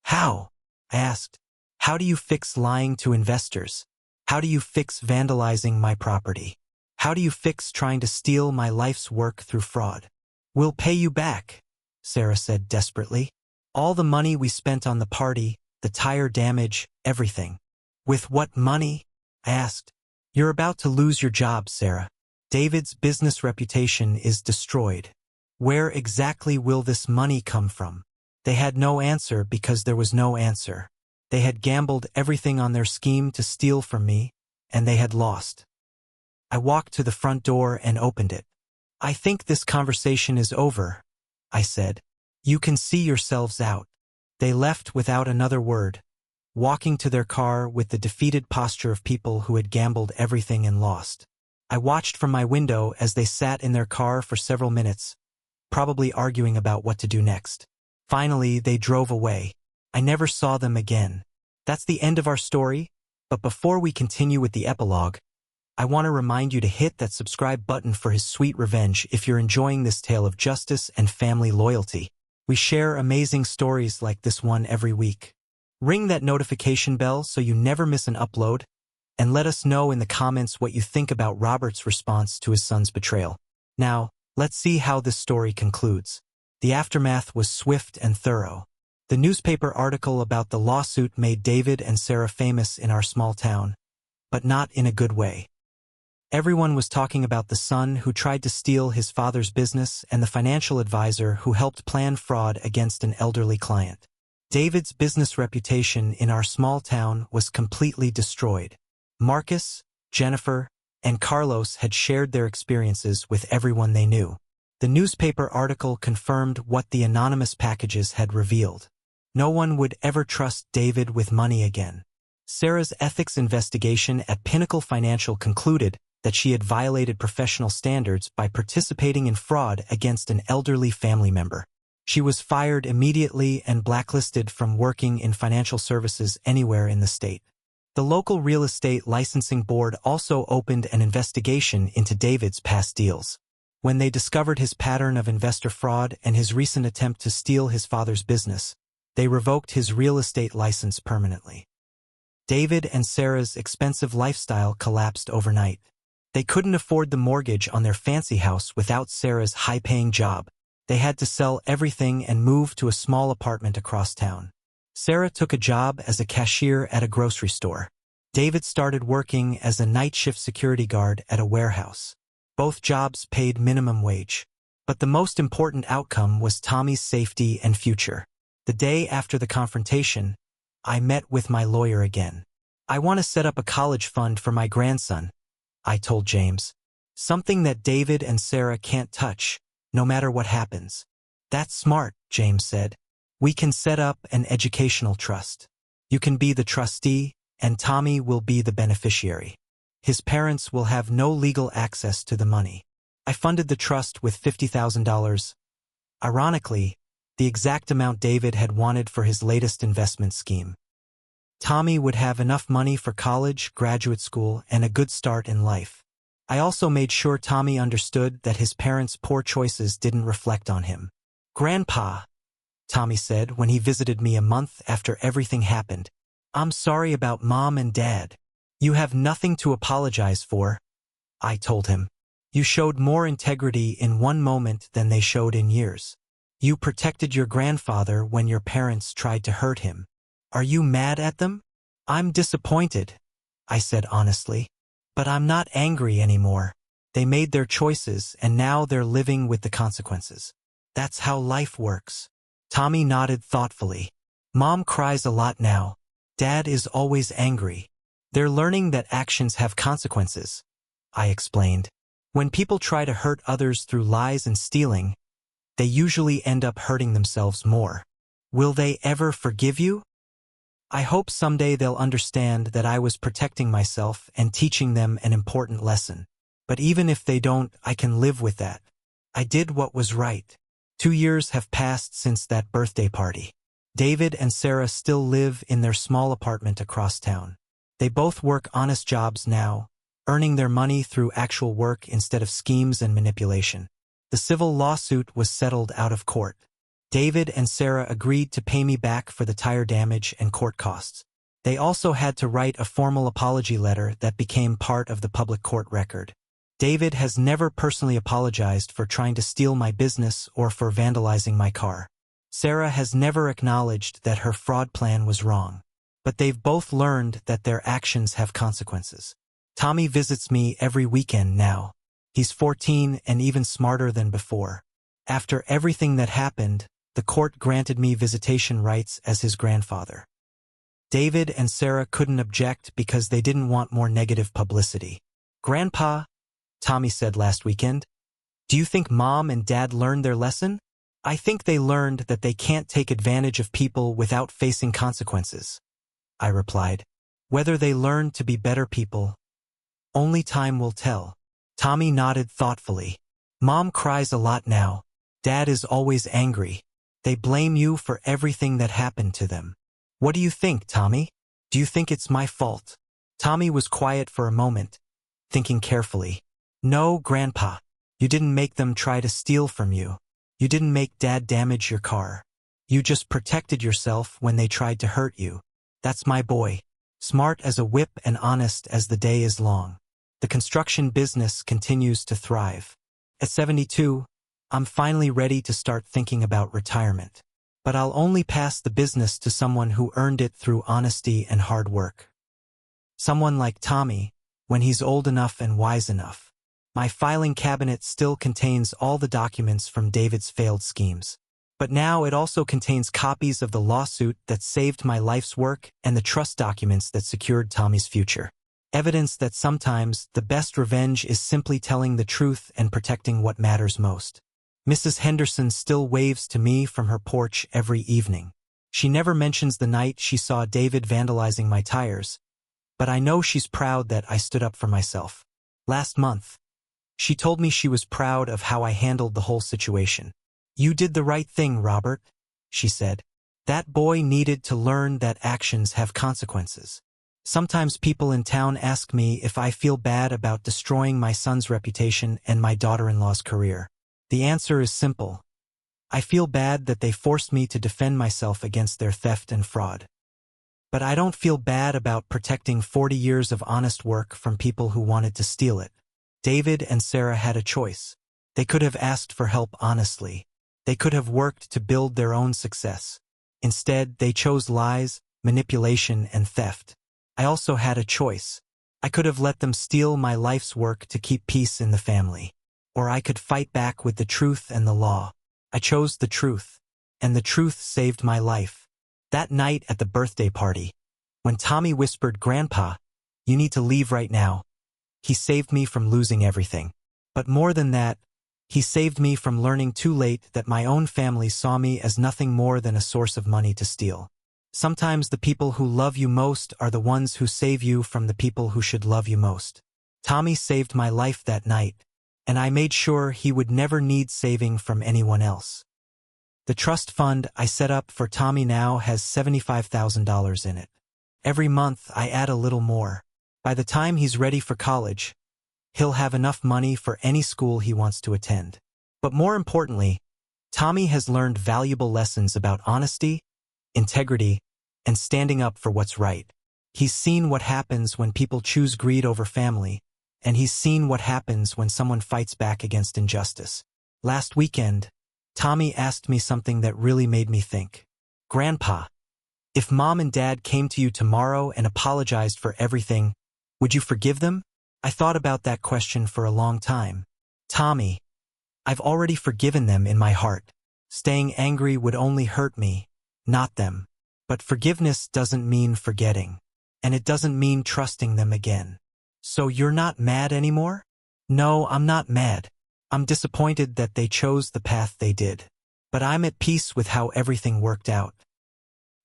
How? I asked. How do you fix lying to investors? How do you fix vandalizing my property? How do you fix trying to steal my life's work through fraud? We'll pay you back, Sarah said desperately. All the money we spent on the party, the tire damage, everything. With what money? I asked. You're about to lose your job, Sarah. David's business reputation is destroyed. Where exactly will this money come from? They had no answer because there was no answer. They had gambled everything on their scheme to steal from me, and they had lost. I walked to the front door and opened it. I think this conversation is over, I said. You can see yourselves out. They left without another word, walking to their car with the defeated posture of people who had gambled everything and lost. I watched from my window as they sat in their car for several minutes, probably arguing about what to do next. Finally, they drove away. I never saw them again. That's the end of our story, but before we continue with the epilogue, I want to remind you to hit that subscribe button for his sweet revenge if you're enjoying this tale of justice and family loyalty. We share amazing stories like this one every week. Ring that notification bell so you never miss an upload, and let us know in the comments what you think about Robert's response to his son's betrayal. Now, let's see how this story concludes. The aftermath was swift and thorough. The newspaper article about the lawsuit made David and Sarah famous in our small town, but not in a good way. Everyone was talking about the son who tried to steal his father's business and the financial advisor who helped plan fraud against an elderly client. David's business reputation in our small town was completely destroyed. Marcus, Jennifer, and Carlos had shared their experiences with everyone they knew. The newspaper article confirmed what the anonymous packages had revealed. No one would ever trust David with money again. Sarah's ethics investigation at Pinnacle Financial concluded that she had violated professional standards by participating in fraud against an elderly family member. She was fired immediately and blacklisted from working in financial services anywhere in the state. The local real estate licensing board also opened an investigation into David's past deals. When they discovered his pattern of investor fraud and his recent attempt to steal his father's business, They revoked his real estate license permanently. David and Sarah's expensive lifestyle collapsed overnight. They couldn't afford the mortgage on their fancy house without Sarah's high-paying job. They had to sell everything and move to a small apartment across town. Sarah took a job as a cashier at a grocery store. David started working as a night shift security guard at a warehouse. Both jobs paid minimum wage. But the most important outcome was Tommy's safety and future. The day after the confrontation, I met with my lawyer again. "I want to set up a college fund for my grandson," I told James. "Something that David and Sarah can't touch, no matter what happens." "That's smart," James said. "We can set up an educational trust. You can be the trustee, and Tommy will be the beneficiary. His parents will have no legal access to the money." I funded the trust with $50,000. Ironically, the exact amount David had wanted for his latest investment scheme. Tommy would have enough money for college, graduate school, and a good start in life. I also made sure Tommy understood that his parents' poor choices didn't reflect on him. "Grandpa," Tommy said when he visited me a month after everything happened, "I'm sorry about Mom and Dad." "You have nothing to apologize for," I told him. "You showed more integrity in one moment than they showed in years. You protected your grandfather when your parents tried to hurt him. Are you mad at them?" "I'm disappointed," I said honestly. "But I'm not angry anymore. They made their choices and now they're living with the consequences. That's how life works." Tommy nodded thoughtfully. "Mom cries a lot now. Dad is always angry. They're learning that actions have consequences," I explained. "When people try to hurt others through lies and stealing, they usually end up hurting themselves more. Will they ever forgive you?" "I hope someday they'll understand that I was protecting myself and teaching them an important lesson. But even if they don't, I can live with that. I did what was right." 2 years have passed since that birthday party. David and Sarah still live in their small apartment across town. They both work honest jobs now, earning their money through actual work instead of schemes and manipulation. The civil lawsuit was settled out of court. David and Sarah agreed to pay me back for the tire damage and court costs. They also had to write a formal apology letter that became part of the public court record. David has never personally apologized for trying to steal my business or for vandalizing my car. Sarah has never acknowledged that her fraud plan was wrong. But they've both learned that their actions have consequences. Tommy visits me every weekend now. He's 14 and even smarter than before. After everything that happened, the court granted me visitation rights as his grandfather. David and Sarah couldn't object because they didn't want more negative publicity. "Grandpa," Tommy said last weekend, "do you think Mom and Dad learned their lesson?" "I think they learned that they can't take advantage of people without facing consequences," I replied. "Whether they learn to be better people, only time will tell." Tommy nodded thoughtfully. "Mom cries a lot now. Dad is always angry. They blame you for everything that happened to them. What do you think, Tommy? Do you think it's my fault?" Tommy was quiet for a moment, thinking carefully. "No, Grandpa. You didn't make them try to steal from you. You didn't make Dad damage your car. You just protected yourself when they tried to hurt you. That's my boy. Smart as a whip and honest as the day is long." The construction business continues to thrive. At 72, I'm finally ready to start thinking about retirement. But I'll only pass the business to someone who earned it through honesty and hard work. Someone like Tommy, when he's old enough and wise enough. My filing cabinet still contains all the documents from David's failed schemes. But now it also contains copies of the lawsuit that saved my life's work and the trust documents that secured Tommy's future. Evidence that sometimes the best revenge is simply telling the truth and protecting what matters most. Mrs. Henderson still waves to me from her porch every evening. She never mentions the night she saw David vandalizing my tires, but I know she's proud that I stood up for myself. Last month, she told me she was proud of how I handled the whole situation. "You did the right thing, Robert," she said. "That boy needed to learn that actions have consequences." Sometimes people in town ask me if I feel bad about destroying my son's reputation and my daughter-in-law's career. The answer is simple. I feel bad that they forced me to defend myself against their theft and fraud. But I don't feel bad about protecting 40 years of honest work from people who wanted to steal it. David and Sarah had a choice. They could have asked for help honestly. They could have worked to build their own success. Instead, they chose lies, manipulation, and theft. I also had a choice. I could have let them steal my life's work to keep peace in the family. Or I could fight back with the truth and the law. I chose the truth. And the truth saved my life. That night at the birthday party, when Tommy whispered, "Grandpa, you need to leave right now," he saved me from losing everything. But more than that, he saved me from learning too late that my own family saw me as nothing more than a source of money to steal. Sometimes the people who love you most are the ones who save you from the people who should love you most. Tommy saved my life that night, and I made sure he would never need saving from anyone else. The trust fund I set up for Tommy now has $75,000 in it. Every month I add a little more. By the time he's ready for college, he'll have enough money for any school he wants to attend. But more importantly, Tommy has learned valuable lessons about honesty, integrity, and standing up for what's right. He's seen what happens when people choose greed over family, and he's seen what happens when someone fights back against injustice. Last weekend, Tommy asked me something that really made me think. "Grandpa, if Mom and Dad came to you tomorrow and apologized for everything, would you forgive them?" I thought about that question for a long time. "Tommy, I've already forgiven them in my heart. Staying angry would only hurt me, not them. But forgiveness doesn't mean forgetting. And it doesn't mean trusting them again." "So you're not mad anymore?" "No, I'm not mad. I'm disappointed that they chose the path they did. But I'm at peace with how everything worked out.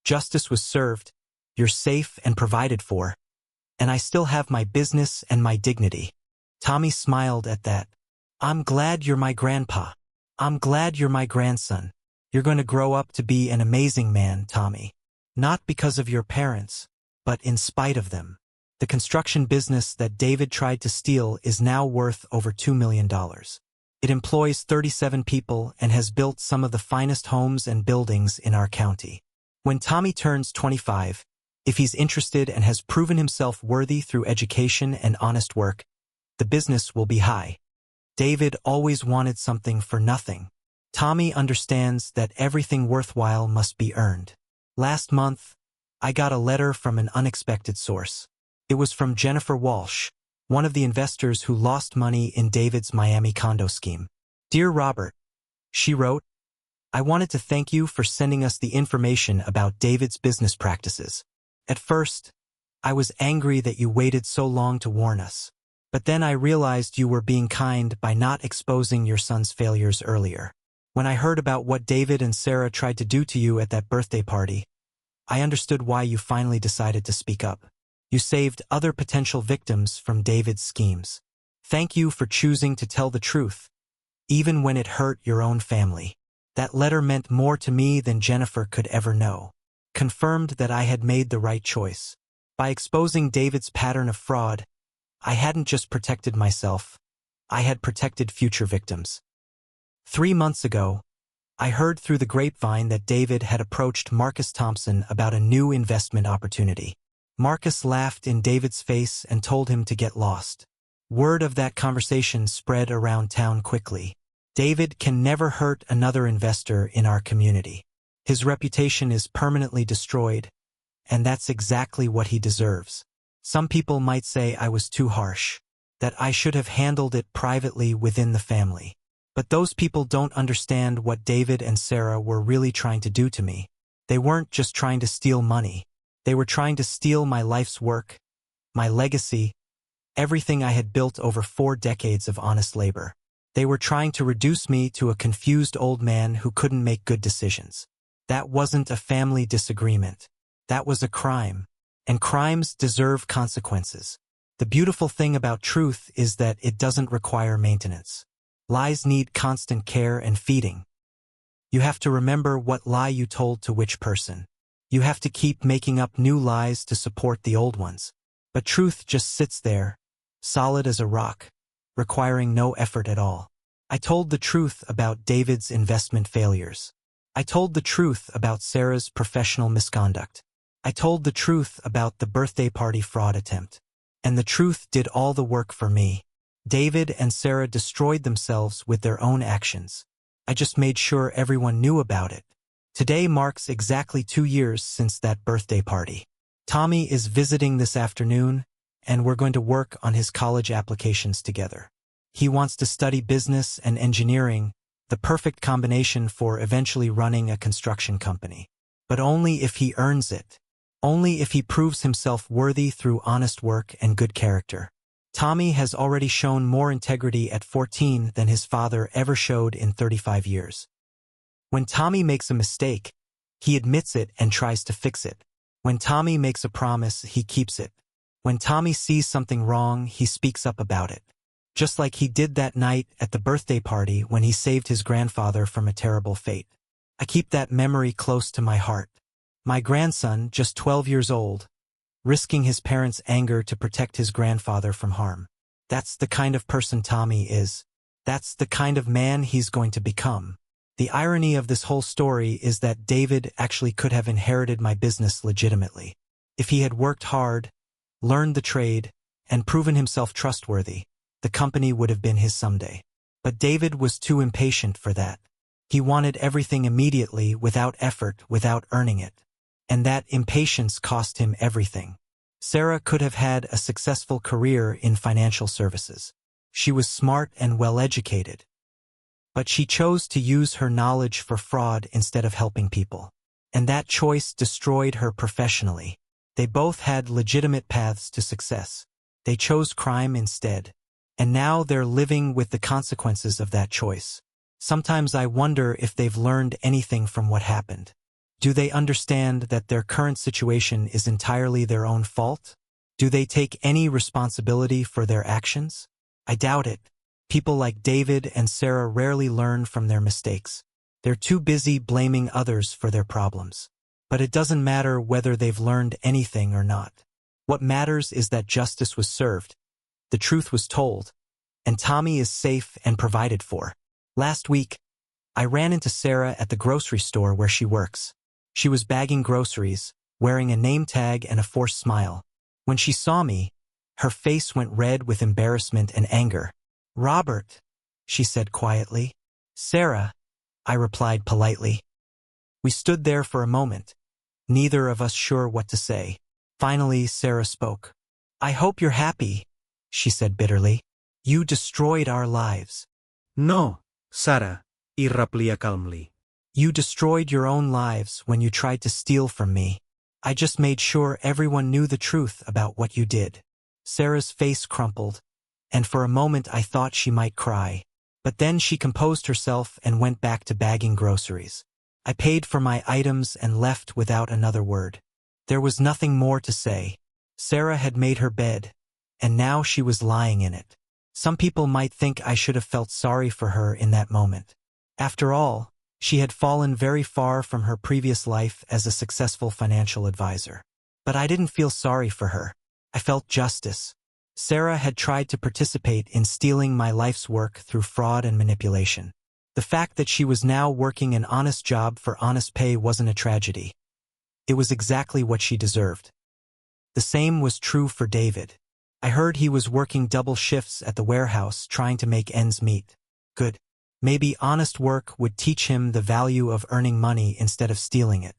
Justice was served, you're safe and provided for, and I still have my business and my dignity." Tommy smiled at that. "I'm glad you're my grandpa. I'm glad you're my grandson. You're going to grow up to be an amazing man, Tommy. Not because of your parents, but in spite of them." The construction business that David tried to steal is now worth over $2 million. It employs 37 people and has built some of the finest homes and buildings in our county. When Tommy turns 25, if he's interested and has proven himself worthy through education and honest work, the business will be high. David always wanted something for nothing. Tommy understands that everything worthwhile must be earned. Last month, I got a letter from an unexpected source. It was from Jennifer Walsh, one of the investors who lost money in David's Miami condo scheme. "Dear Robert," she wrote, "I wanted to thank you for sending us the information about David's business practices. At first, I was angry that you waited so long to warn us. But then I realized you were being kind by not exposing your son's failures earlier. When I heard about what David and Sarah tried to do to you at that birthday party, I understood why you finally decided to speak up. You saved other potential victims from David's schemes. Thank you for choosing to tell the truth, even when it hurt your own family. That letter meant more to me than Jennifer could ever know. Confirmed that I had made the right choice. By exposing David's pattern of fraud, I hadn't just protected myself, I had protected future victims. 3 months ago, I heard through the grapevine that David had approached Marcus Thompson about a new investment opportunity. Marcus laughed in David's face and told him to get lost. Word of that conversation spread around town quickly. David can never hurt another investor in our community. His reputation is permanently destroyed, and that's exactly what he deserves. Some people might say I was too harsh, that I should have handled it privately within the family. But those people don't understand what David and Sarah were really trying to do to me. They weren't just trying to steal money. They were trying to steal my life's work, my legacy, everything I had built over 4 decades of honest labor. They were trying to reduce me to a confused old man who couldn't make good decisions. That wasn't a family disagreement. That was a crime. And crimes deserve consequences. The beautiful thing about truth is that it doesn't require maintenance. Lies need constant care and feeding. You have to remember what lie you told to which person. You have to keep making up new lies to support the old ones. But truth just sits there, solid as a rock, requiring no effort at all. I told the truth about David's investment failures. I told the truth about Sarah's professional misconduct. I told the truth about the birthday party fraud attempt. And the truth did all the work for me. David and Sarah destroyed themselves with their own actions. I just made sure everyone knew about it. Today marks exactly 2 years since that birthday party. Tommy is visiting this afternoon, and we're going to work on his college applications together. He wants to study business and engineering, the perfect combination for eventually running a construction company. But only if he earns it. Only if he proves himself worthy through honest work and good character. Tommy has already shown more integrity at 14 than his father ever showed in 35 years. When Tommy makes a mistake, he admits it and tries to fix it. When Tommy makes a promise, he keeps it. When Tommy sees something wrong, he speaks up about it. Just like he did that night at the birthday party when he saved his grandfather from a terrible fate. I keep that memory close to my heart. My grandson, just 12 years old, risking his parents' anger to protect his grandfather from harm. That's the kind of person Tommy is. That's the kind of man he's going to become. The irony of this whole story is that David actually could have inherited my business legitimately. If he had worked hard, learned the trade, and proven himself trustworthy, the company would have been his someday. But David was too impatient for that. He wanted everything immediately, without effort, without earning it. And that impatience cost him everything. Sarah could have had a successful career in financial services. She was smart and well-educated. But she chose to use her knowledge for fraud instead of helping people. And that choice destroyed her professionally. They both had legitimate paths to success. They chose crime instead. And now they're living with the consequences of that choice. Sometimes I wonder if they've learned anything from what happened. Do they understand that their current situation is entirely their own fault? Do they take any responsibility for their actions? I doubt it. People like David and Sarah rarely learn from their mistakes. They're too busy blaming others for their problems. But it doesn't matter whether they've learned anything or not. What matters is that justice was served, the truth was told, and Tommy is safe and provided for. Last week, I ran into Sarah at the grocery store where she works. She was bagging groceries, wearing a name tag and a forced smile. When she saw me, her face went red with embarrassment and anger. "Robert," she said quietly. "Sarah," I replied politely. We stood there for a moment, neither of us sure what to say. Finally, Sarah spoke. "I hope you're happy," she said bitterly. "You destroyed our lives." No, Sarah, he replied calmly. "You destroyed your own lives when you tried to steal from me. I just made sure everyone knew the truth about what you did." Sarah's face crumpled, and for a moment I thought she might cry. But then she composed herself and went back to bagging groceries. I paid for my items and left without another word. There was nothing more to say. Sarah had made her bed, and now she was lying in it. Some people might think I should have felt sorry for her in that moment. After all, she had fallen very far from her previous life as a successful financial advisor. But I didn't feel sorry for her. I felt justice. Sarah had tried to participate in stealing my life's work through fraud and manipulation. The fact that she was now working an honest job for honest pay wasn't a tragedy. It was exactly what she deserved. The same was true for David. I heard he was working double shifts at the warehouse trying to make ends meet. Good. Maybe honest work would teach him the value of earning money instead of stealing it.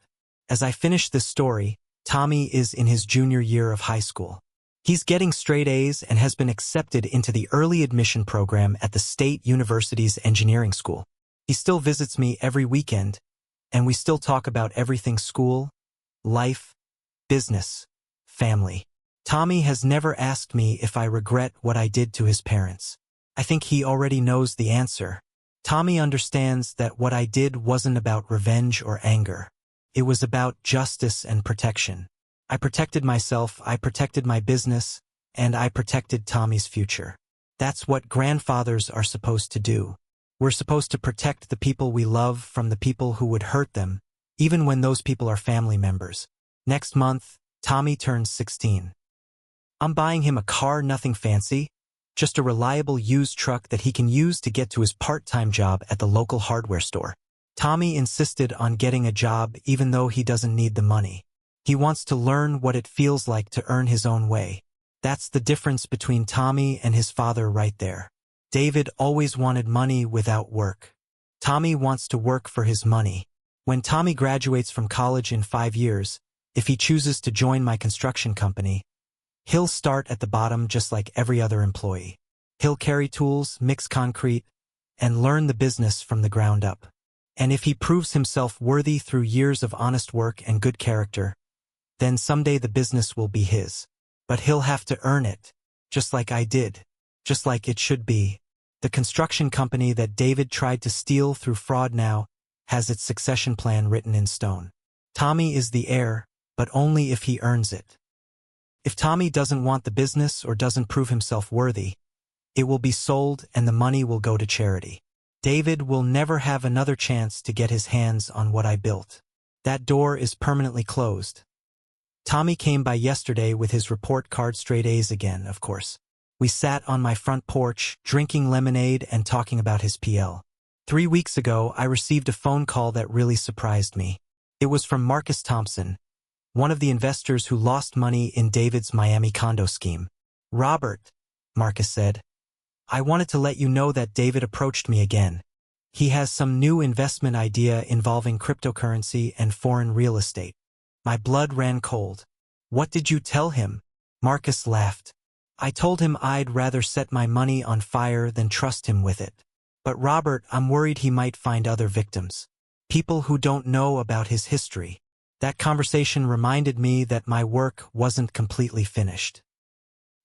As I finish this story, Tommy is in his junior year of high school. He's getting straight A's and has been accepted into the early admission program at the State University's engineering school. He still visits me every weekend, and we still talk about everything school, life, business, family. Tommy has never asked me if I regret what I did to his parents. I think he already knows the answer. Tommy understands that what I did wasn't about revenge or anger. It was about justice and protection. I protected myself, I protected my business, and I protected Tommy's future. That's what grandfathers are supposed to do. We're supposed to protect the people we love from the people who would hurt them, even when those people are family members. Next month, Tommy turns 16. I'm buying him a car, nothing fancy, just a reliable used truck that he can use to get to his part-time job at the local hardware store. Tommy insisted on getting a job even though he doesn't need the money. He wants to learn what it feels like to earn his own way. That's the difference between Tommy and his father right there. David always wanted money without work. Tommy wants to work for his money. When Tommy graduates from college in 5 years, if he chooses to join my construction company, he'll start at the bottom just like every other employee. He'll carry tools, mix concrete, and learn the business from the ground up. And if he proves himself worthy through years of honest work and good character, then someday the business will be his. But he'll have to earn it, just like I did, just like it should be. The construction company that David tried to steal through fraud now has its succession plan written in stone. Tommy is the heir, but only if he earns it. If Tommy doesn't want the business or doesn't prove himself worthy, it will be sold and the money will go to charity. David will never have another chance to get his hands on what I built. That door is permanently closed. Tommy came by yesterday with his report card, straight A's again, of course. We sat on my front porch, drinking lemonade and talking about his PL. 3 weeks ago, I received a phone call that really surprised me. It was from Marcus Thompson, one of the investors who lost money in David's Miami condo scheme. "Robert," Marcus said, "I wanted to let you know that David approached me again. He has some new investment idea involving cryptocurrency and foreign real estate." My blood ran cold. "What did you tell him?" Marcus laughed. "I told him I'd rather set my money on fire than trust him with it. But Robert, I'm worried he might find other victims. People who don't know about his history." That conversation reminded me that my work wasn't completely finished.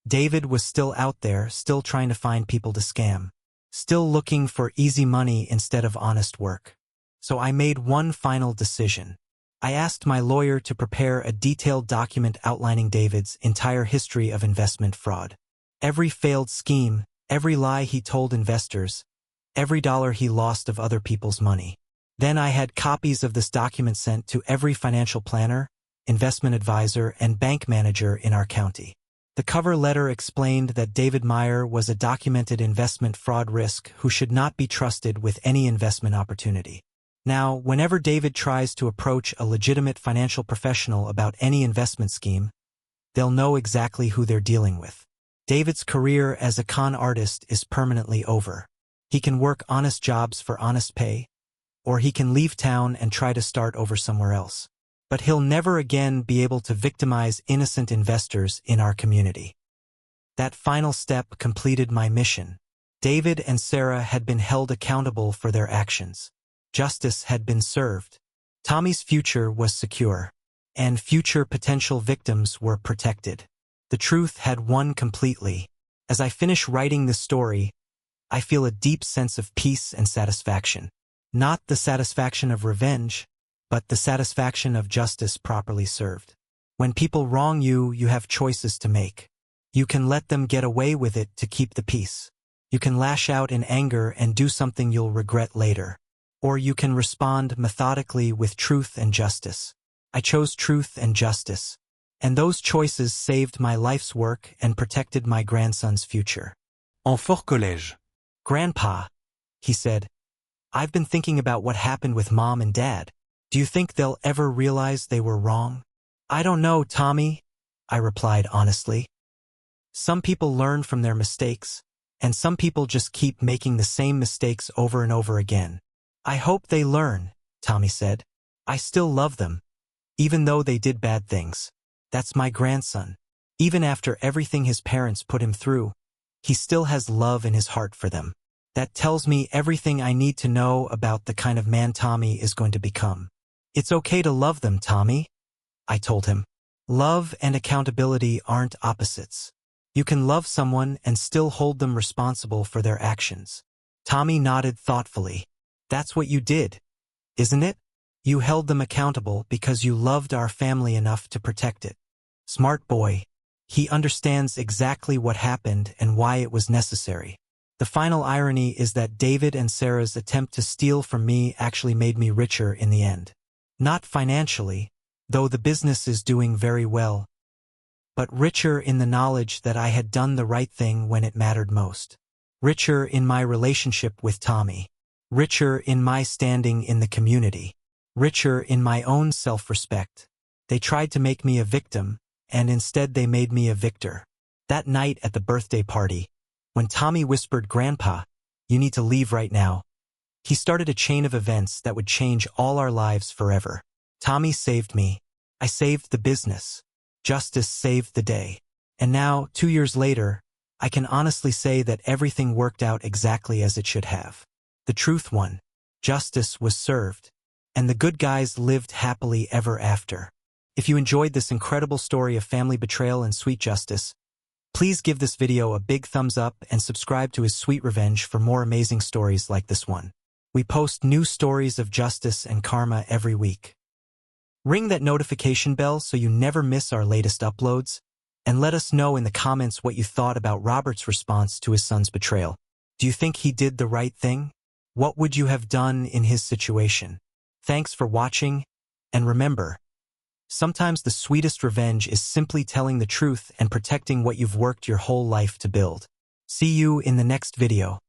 David was still out there, still trying to find people to scam, still looking for easy money instead of honest work. So I made one final decision. I asked my lawyer to prepare a detailed document outlining David's entire history of investment fraud. Every failed scheme, every lie he told investors, every dollar he lost of other people's money. Then I had copies of this document sent to every financial planner, investment advisor, and bank manager in our county. The cover letter explained that David Meyer was a documented investment fraud risk who should not be trusted with any investment opportunity. Now, whenever David tries to approach a legitimate financial professional about any investment scheme, they'll know exactly who they're dealing with. David's career as a con artist is permanently over. He can work honest jobs for honest pay, or he can leave town and try to start over somewhere else. But he'll never again be able to victimize innocent investors in our community. That final step completed my mission. David and Sarah had been held accountable for their actions. Justice had been served. Tommy's future was secure, and future potential victims were protected. The truth had won completely. As I finish writing this story, I feel a deep sense of peace and satisfaction. Not the satisfaction of revenge, but the satisfaction of justice properly served. When people wrong you, you have choices to make. You can let them get away with it to keep the peace. You can lash out in anger and do something you'll regret later. Or you can respond methodically with truth and justice. I chose truth and justice, and those choices saved my life's work and protected my grandson's future. En fort collège. "Grandpa," he said, "I've been thinking about what happened with Mom and Dad. Do you think they'll ever realize they were wrong?" "I don't know, Tommy," I replied honestly. "Some people learn from their mistakes, and some people just keep making the same mistakes over and over again." "I hope they learn," Tommy said. "I still love them, even though they did bad things. That's my grandson. Even after everything his parents put him through, he still has love in his heart for them. That tells me everything I need to know about the kind of man Tommy is going to become." "It's okay to love them, Tommy," I told him. "Love and accountability aren't opposites. You can love someone and still hold them responsible for their actions." Tommy nodded thoughtfully. "That's what you did, isn't it? You held them accountable because you loved our family enough to protect it." Smart boy. He understands exactly what happened and why it was necessary. The final irony is that David and Sarah's attempt to steal from me actually made me richer in the end. Not financially, though the business is doing very well, but richer in the knowledge that I had done the right thing when it mattered most. Richer in my relationship with Tommy. Richer in my standing in the community. Richer in my own self-respect. They tried to make me a victim, and instead they made me a victor. That night at the birthday party, when Tommy whispered, "Grandpa, you need to leave right now," he started a chain of events that would change all our lives forever. Tommy saved me. I saved the business. Justice saved the day. And now, 2 years later, I can honestly say that everything worked out exactly as it should have. The truth won. Justice was served. And the good guys lived happily ever after. If you enjoyed this incredible story of family betrayal and sweet justice, please give this video a big thumbs up and subscribe to his sweet revenge for more amazing stories like this one. We post new stories of justice and karma every week. Ring that notification bell so you never miss our latest uploads, and let us know in the comments what you thought about Robert's response to his son's betrayal. Do you think he did the right thing? What would you have done in his situation? Thanks for watching, and remember, sometimes the sweetest revenge is simply telling the truth and protecting what you've worked your whole life to build. See you in the next video.